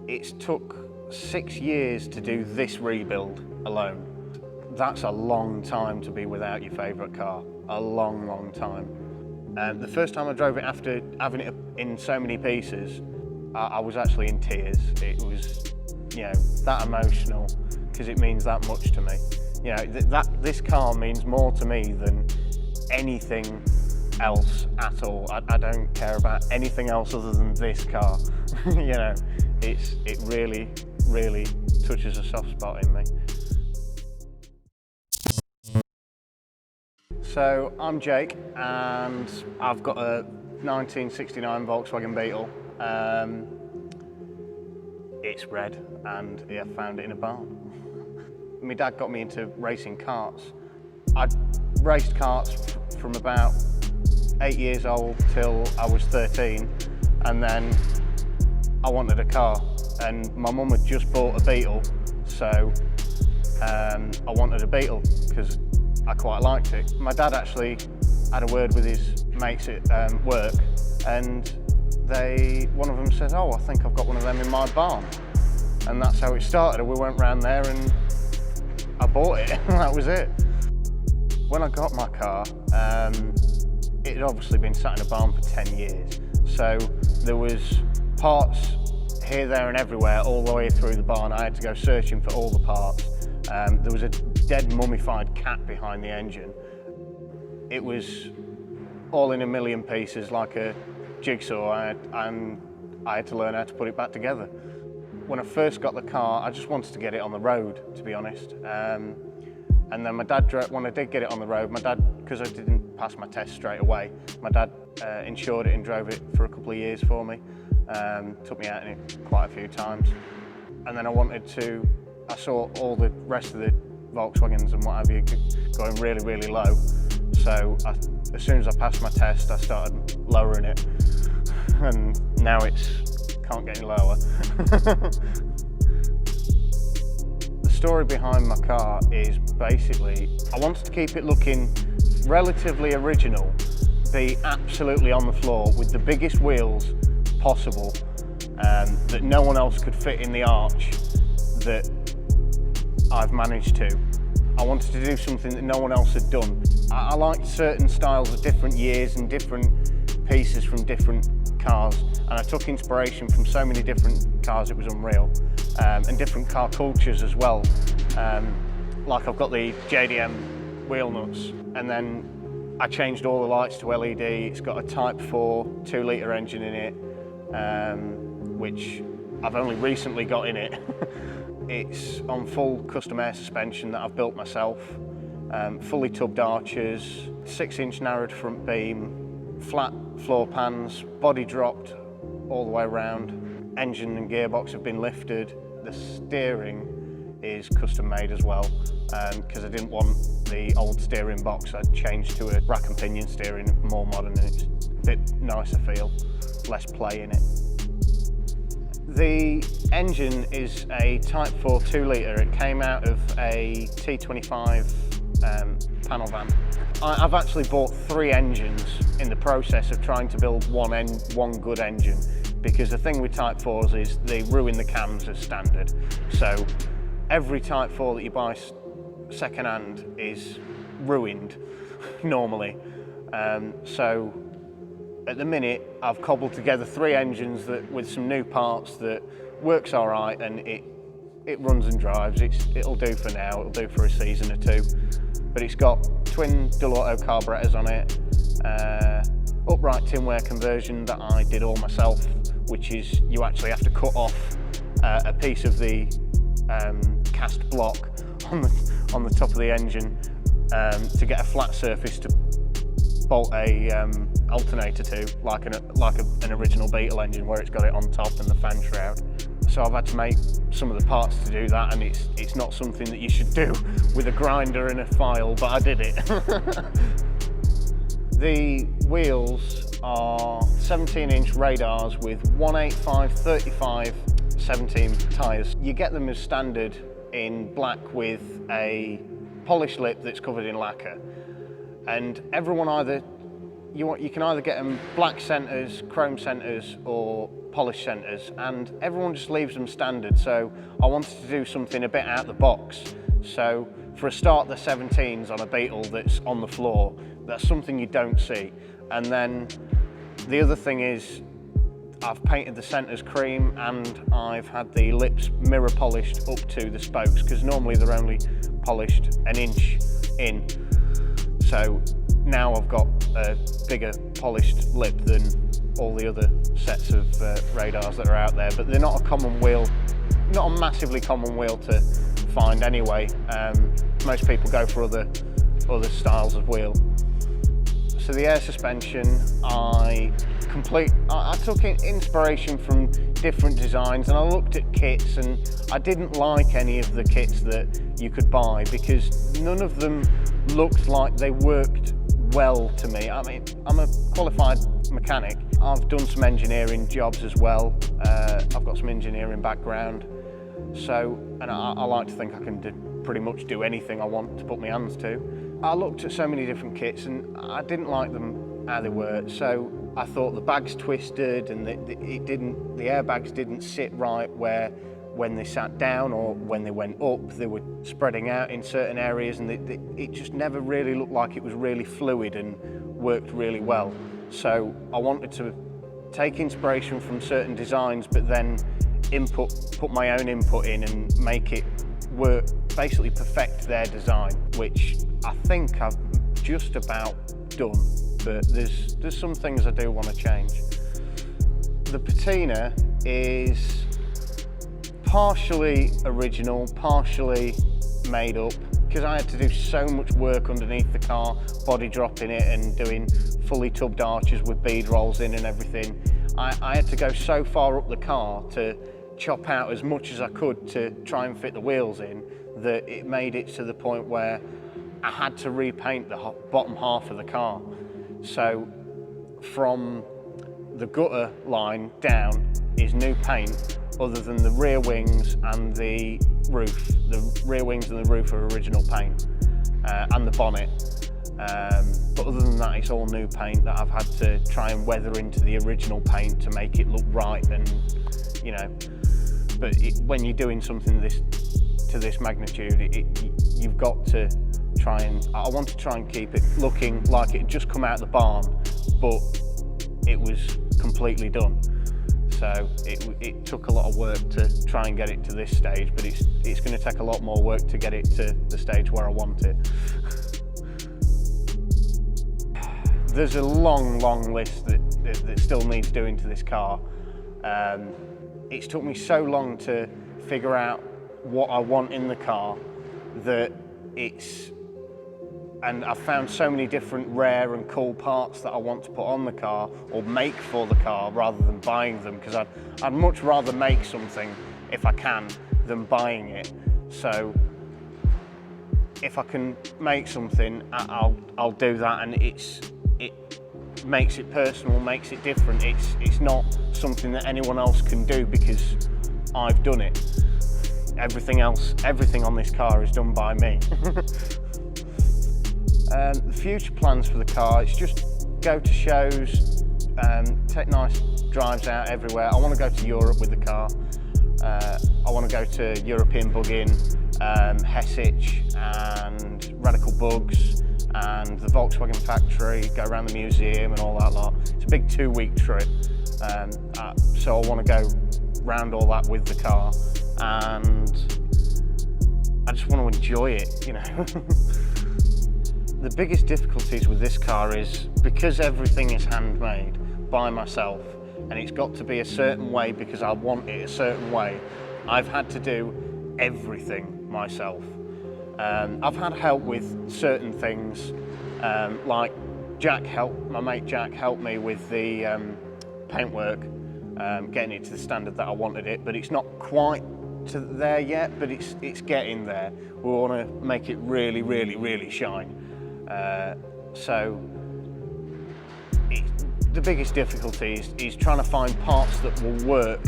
It's took 6 years to do this rebuild alone. That's a long time to be without your favourite car, a long, long time. The first time I drove it after having it in so many pieces, I was actually in tears. It was, that emotional, because it means that much to me. This car means more to me than anything else at all. I don't care about anything else other than this car. It really, really touches a soft spot in me. So I'm Jake, and I've got a 1969 Volkswagen Beetle. It's red, and I found it in a barn. My dad got me into racing karts. I'd raced karts from about 8 years old till I was 13, and then I wanted a car, and my mum had just bought a Beetle, so I wanted a Beetle because I quite liked it. My dad actually had a word with his mates at work, and one of them said, "Oh, I think I've got one of them in my barn." And that's how it started. We went round there and I bought it, and that was it. When I got my car, it had obviously been sat in a barn for 10 years. So there was parts here, there and everywhere, all the way through the barn. I had to go searching for all the parts. There was a dead mummified cat behind the engine. It was all in a million pieces like a jigsaw, and I had to learn how to put it back together. When I first got the car, I just wanted to get it on the road, to be honest. And then my dad, when I did get it on the road, my dad, because I didn't pass my test straight away, my dad insured it and drove it for a couple of years for me. Took me out in it quite a few times. And then I saw all the rest of the Volkswagens and what have you going really, really low. So as soon as I passed my test, I started lowering it. And now can't get any lower. The story behind my car is basically, I wanted to keep it looking relatively original, be absolutely on the floor with the biggest wheels possible, that no one else could fit in the arch that I've managed to. I wanted to do something that no one else had done. I liked certain styles of different years and different pieces from different cars, and I took inspiration from so many different cars it was unreal, and different car cultures as well. Like I've got the JDM wheel nuts, and then I changed all the lights to LED. It's got a Type 4 2-litre engine in it, which I've only recently got in it. It's on full custom air suspension that I've built myself, fully tubbed arches, 6-inch narrowed front beam, flat floor pans, body dropped all the way around. Engine and gearbox have been lifted. The steering is custom made as well, because I didn't want the old steering box. I changed to a rack and pinion steering, more modern, and it's a bit nicer feel, less play in it. The engine is a Type 4 2-litre. It came out of a T25 panel van. I've actually bought 3 engines in the process of trying to build one good engine, because the thing with Type 4s is they ruin the cams as standard. So every Type 4 that you buy second hand is ruined normally. So at the minute I've cobbled together 3 engines with some new parts that works all right, and it runs and drives. It'll do for now, it'll do for a season or 2. But it's got twin dual auto carburetors on it, upright tinware conversion that I did all myself, which is you actually have to cut off a piece of the cast block on the top of the engine to get a flat surface to bolt a alternator to, like an original Beetle engine where it's got it on top and the fan shroud. So I've had to make some of the parts to do that, and it's not something that you should do with a grinder and a file, but I did it. The wheels are 17-inch radars with 185/35 17 tyres. You get them as standard in black with a polished lip that's covered in lacquer, and everyone you can either get them black centres, chrome centres, or polished centres, and everyone just leaves them standard, so I wanted to do something a bit out of the box. So for a start, the 17s on a Beetle that's on the floor, that's something you don't see. And then the other thing is I've painted the centres cream, and I've had the lips mirror polished up to the spokes, because normally they're only polished an inch in. So now I've got a bigger polished lip than all the other sets of radars that are out there, but they're not a common wheel, not a massively common wheel to find anyway. Most people go for other styles of wheel. So the air suspension, I took inspiration from different designs, and I looked at kits, and I didn't like any of the kits that you could buy because none of them looked like they worked well to me. I mean, I'm a qualified mechanic. I've done some engineering jobs as well. I've got some engineering background. And I like to think I can pretty much do anything I want to put my hands to. I looked at so many different kits and I didn't like them how they were. So I thought the bags twisted, and the airbags didn't sit right where when they sat down or when they went up, they were spreading out in certain areas, and it just never really looked like it was really fluid and worked really well. So I wanted to take inspiration from certain designs, but then put my own input in and make it work, basically perfect their design, which I think I've just about done, but there's some things I do want to change. The patina is partially original, partially made up, because I had to do so much work underneath the car, body dropping it and doing fully tubbed arches with bead rolls in and everything. I had to go so far up the car to chop out as much as I could to try and fit the wheels in, that it made it to the point where I had to repaint the bottom half of the car. So from the gutter line down is new paint, other than the rear wings and the roof. The rear wings and the roof are original paint, and the bonnet. But other than that, it's all new paint that I've had to try and weather into the original paint to make it look right, and you know. But when you're doing something to this magnitude, you've got to try and, I want to try and keep it looking like it had just come out of the barn, but it was completely done. So it took a lot of work to try and get it to this stage, but it's going to take a lot more work to get it to the stage where I want it. There's a long list that still needs doing to this car. It's took me so long to figure out what I want in the car and I've found so many different rare and cool parts that I want to put on the car or make for the car rather than buying them, because I'd much rather make something if I can than buying it. So if I can make something, I'll do that, and it makes it personal, makes it different. It's not something that anyone else can do because I've done it. Everything on this car is done by me. The future plans for the car, it's just go to shows, take nice drives out everywhere. I want to go to Europe with the car. I want to go to European Bug-In, Hessich and Radical Bugs and the Volkswagen factory, go around the museum and all that lot. It's a big 2-week trip. So I want to go round all that with the car, and I just want to enjoy it, you know. The biggest difficulties with this car is because everything is handmade by myself, and it's got to be a certain way because I want it a certain way. I've had to do everything myself. I've had help with certain things, like my mate Jack helped me with the paintwork, getting it to the standard that I wanted it, but it's not quite to there yet, but it's getting there. We want to make it really, really, really shine. So the biggest difficulty is trying to find parts that will work,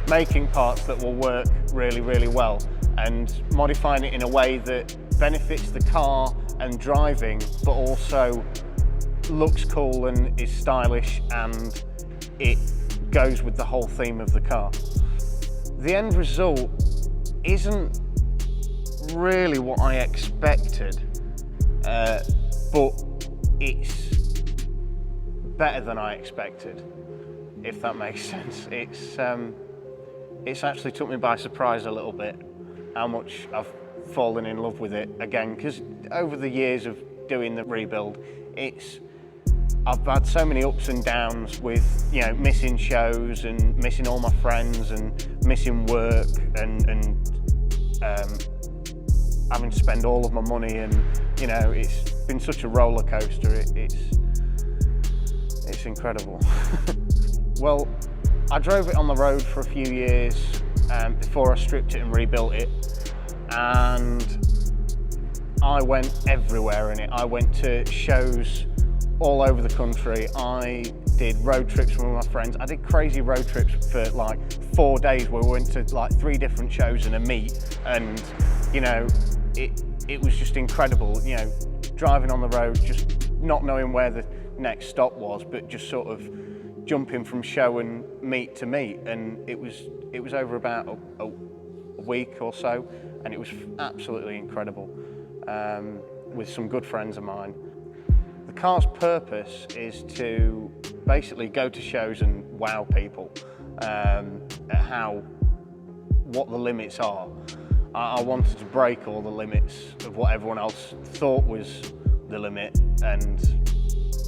making parts that will work really, really well, and modifying it in a way that benefits the car and driving, but also looks cool and is stylish, and it goes with the whole theme of the car. The end result isn't really what I expected, but it's better than I expected, if that makes sense. It's actually took me by surprise a little bit how much I've fallen in love with it again, because over the years of doing the rebuild, I've had so many ups and downs with, you know, missing shows and missing all my friends and missing work and having to spend all of my money, and you know, it's been such a roller coaster. It's incredible. Well, I drove it on the road for a few years before I stripped it and rebuilt it, and I went everywhere in it. I went to shows all over the country. I did road trips with my friends. I did crazy road trips for like 4 days where we went to like 3 different shows and a meet, and you know, it was just incredible, you know, driving on the road, just not knowing where the next stop was, but just sort of jumping from show and meet to meet. And it was over about a week or so, and it was absolutely incredible, with some good friends of mine. The car's purpose is to basically go to shows and wow people at what the limits are. I wanted to break all the limits of what everyone else thought was the limit and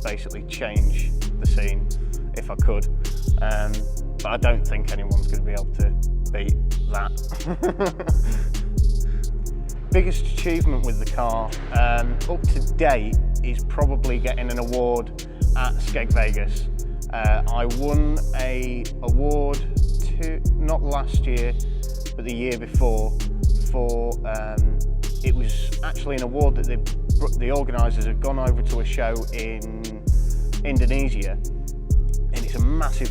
basically change the scene if I could. But I don't think anyone's going to be able to beat that. Biggest achievement with the car up to date is probably getting an award at Skeg Vegas. I won an award not last year, but the year before, for it was actually an award that the organisers had gone over to a show in Indonesia, and it's a massive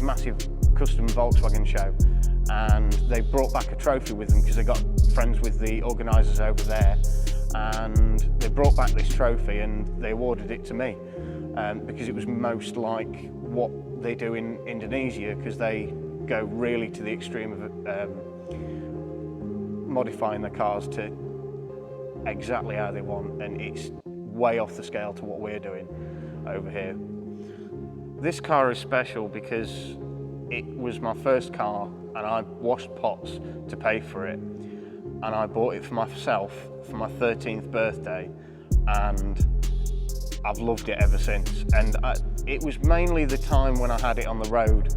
custom Volkswagen show, and they brought back a trophy with them because they got friends with the organisers over there, and they brought back this trophy and they awarded it to me because it was most like what they do in Indonesia, because they go really to the extreme of modifying the cars to exactly how they want, and it's way off the scale to what we're doing over here. This car is special because it was my first car, and I washed pots to pay for it, and I bought it for myself for my 13th birthday, and I've loved it ever since. And it was mainly the time when I had it on the road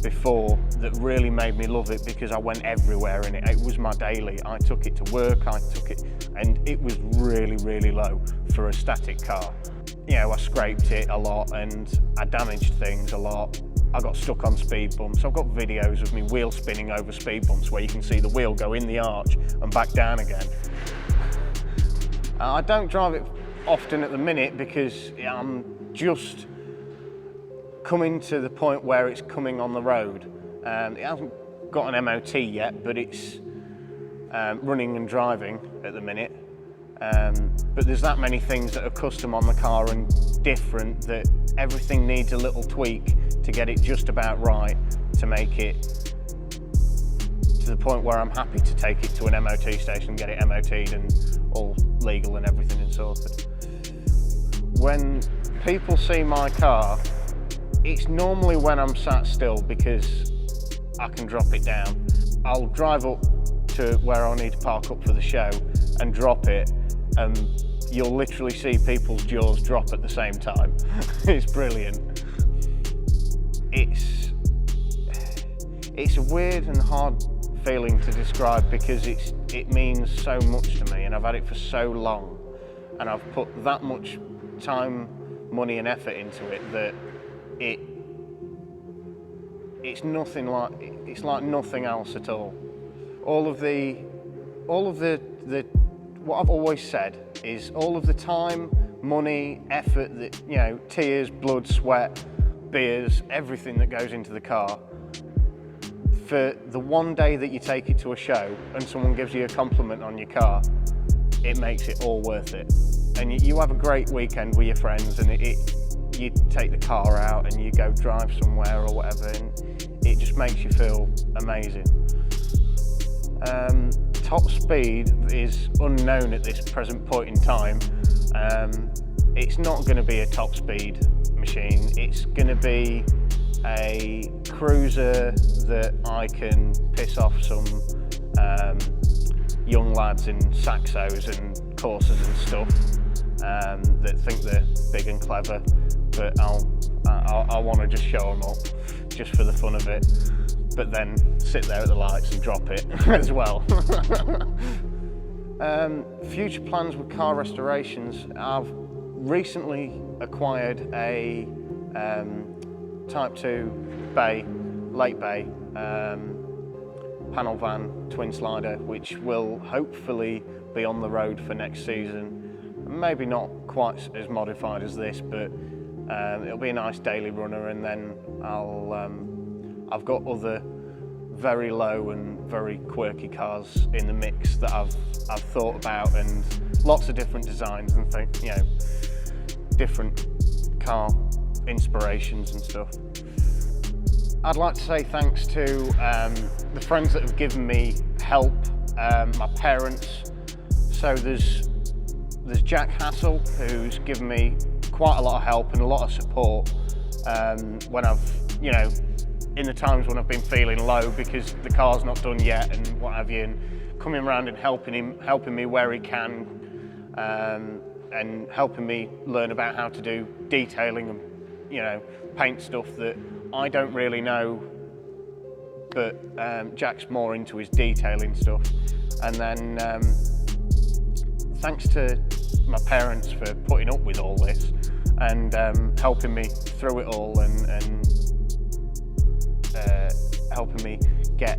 before that really made me love it, because I went everywhere in it. It was my daily. I took it to work, and it was really low for a static car. You know, I scraped it a lot and I damaged things a lot. I got stuck on speed bumps. I've got videos of me wheel spinning over speed bumps where you can see the wheel go in the arch and back down again. I don't drive it often at the minute because I'm just coming to the point where it's coming on the road. It hasn't got an MOT yet, but it's running and driving at the minute. But there's that many things that are custom on the car and different that everything needs a little tweak to get it just about right, to make it to the point where I'm happy to take it to an MOT station, get it MOT'd and all legal and everything and sorted. When people see my car, it's normally when I'm sat still because I can drop it down. I'll drive up to where I need to park up for the show and drop it, and you'll literally see people's jaws drop at the same time. It's brilliant. It's a weird and hard feeling to describe because it means so much to me, and I've had it for so long, and I've put that much time, money and effort into it that it's like nothing else at all. All of the what I've always said is all of the time, money, effort, that, you know, tears, blood, sweat, beers, everything that goes into the car, for the one day that you take it to a show and someone gives you a compliment on your car, it makes it all worth it. And you have a great weekend with your friends, and you take the car out and you go drive somewhere or whatever, and it makes you feel amazing. Top speed is unknown at this present point in time. It's not going to be a top speed machine. It's going to be a cruiser that I can piss off some young lads in Saxos and courses and stuff that think they're big and clever, but I want to just show them up just for the fun of it, but then sit there at the lights and drop it as well. Future plans with car restorations. I've recently acquired a Type 2 bay, late bay, panel van twin slider, which will hopefully be on the road for next season. Maybe not quite as modified as this, but it'll be a nice daily runner, and then I've got other very low and very quirky cars in the mix that I've thought about, and lots of different designs and things, you know, different car inspirations and stuff. I'd like to say thanks to the friends that have given me help, my parents. So there's Jack Hassel, who's given me quite a lot of help and a lot of support when I've, you know, in the times when I've been feeling low because the car's not done yet and what have you, and coming around and helping me where he can, and helping me learn about how to do detailing and, you know, paint stuff that I don't really know, but Jack's more into his detailing stuff. And then thanks to my parents for putting up with all this and helping me through it all, and helping me get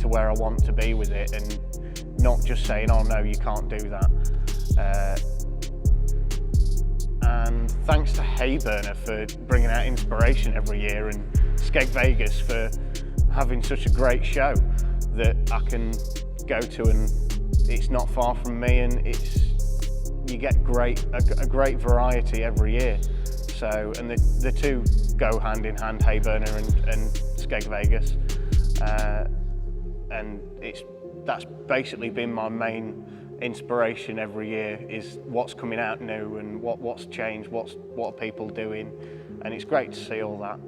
to where I want to be with it, and not just saying, oh no, you can't do that. And thanks to Hayburner for bringing out inspiration every year, and Skeg Vegas for having such a great show that I can go to, and it's not far from me, and you get a great variety every year. So, and the two go hand in hand, Hayburner and Skeg Vegas, and that's basically been my main inspiration every year, is what's coming out new and what's changed, what are people doing, and it's great to see all that.